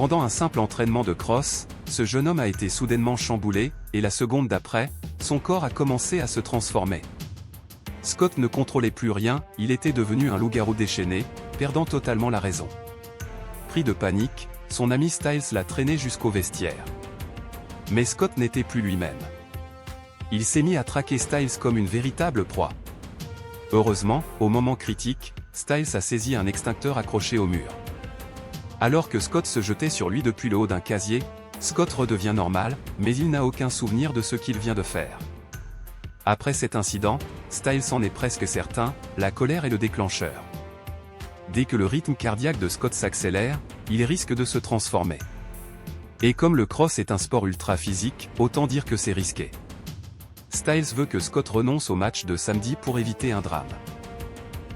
Pendant un simple entraînement de crosse, ce jeune homme a été soudainement chamboulé, et la seconde d'après, son corps a commencé à se transformer. Scott ne contrôlait plus rien, il était devenu un loup-garou déchaîné, perdant totalement la raison. Pris de panique, son ami Styles l'a traîné jusqu'au vestiaire. Mais Scott n'était plus lui-même. Il s'est mis à traquer Styles comme une véritable proie. Heureusement, au moment critique, Styles a saisi un extincteur accroché au mur. Alors que Scott se jetait sur lui depuis le haut d'un casier, Scott redevient normal, mais il n'a aucun souvenir de ce qu'il vient de faire. Après cet incident, Styles en est presque certain, la colère est le déclencheur. Dès que le rythme cardiaque de Scott s'accélère, il risque de se transformer. Et comme le cross est un sport ultra physique, autant dire que c'est risqué. Styles veut que Scott renonce au match de samedi pour éviter un drame.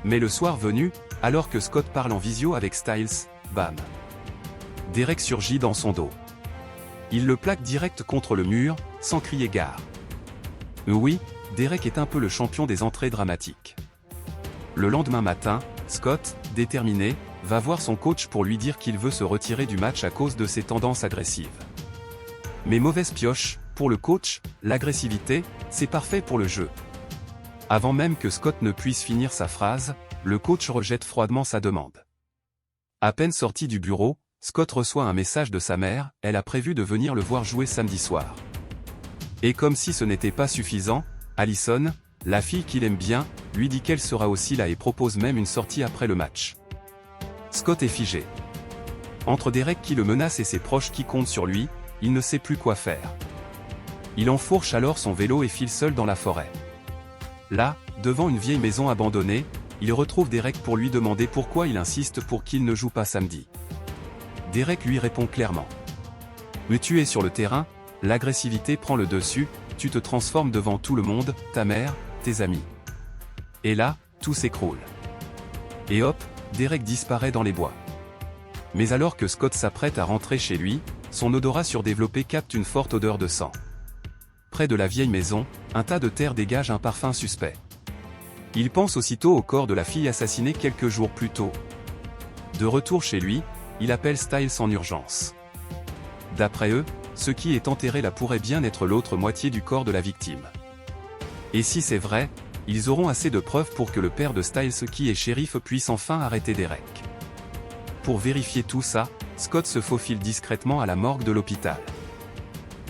Mais le soir venu, alors que Scott parle en visio avec Styles, bam! Derek surgit dans son dos. Il le plaque direct contre le mur, sans crier gare. Oui, Derek est un peu le champion des entrées dramatiques. Le lendemain matin, Scott, déterminé, va voir son coach pour lui dire qu'il veut se retirer du match à cause de ses tendances agressives. Mais mauvaise pioche, pour le coach, l'agressivité, c'est parfait pour le jeu. Avant même que Scott ne puisse finir sa phrase, le coach rejette froidement sa demande. À peine sorti du bureau, Scott reçoit un message de sa mère, elle a prévu de venir le voir jouer samedi soir. Et comme si ce n'était pas suffisant, Allison, la fille qu'il aime bien, lui dit qu'elle sera aussi là et propose même une sortie après le match. Scott est figé. Entre Derek qui le menace et ses proches qui comptent sur lui, il ne sait plus quoi faire. Il enfourche alors son vélo et file seul dans la forêt. Là, devant une vieille maison abandonnée, il retrouve Derek pour lui demander pourquoi il insiste pour qu'il ne joue pas samedi. Derek lui répond clairement. Mais tu es sur le terrain, l'agressivité prend le dessus, tu te transformes devant tout le monde, ta mère, tes amis. Et là, tout s'écroule. Et hop, Derek disparaît dans les bois. Mais alors que Scott s'apprête à rentrer chez lui, son odorat surdéveloppé capte une forte odeur de sang. Près de la vieille maison, un tas de terre dégage un parfum suspect. Il pense aussitôt au corps de la fille assassinée quelques jours plus tôt. De retour chez lui, il appelle Styles en urgence. D'après eux, ce qui est enterré là pourrait bien être l'autre moitié du corps de la victime. Et si c'est vrai, ils auront assez de preuves pour que le père de Styles qui est shérif puisse enfin arrêter Derek. Pour vérifier tout ça, Scott se faufile discrètement à la morgue de l'hôpital.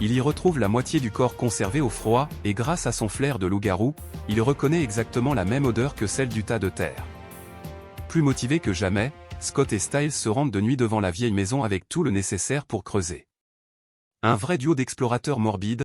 Il y retrouve la moitié du corps conservé au froid, et grâce à son flair de loup-garou, il reconnaît exactement la même odeur que celle du tas de terre. Plus motivé que jamais, Scott et Styles se rendent de nuit devant la vieille maison avec tout le nécessaire pour creuser. Un vrai duo d'explorateurs morbides,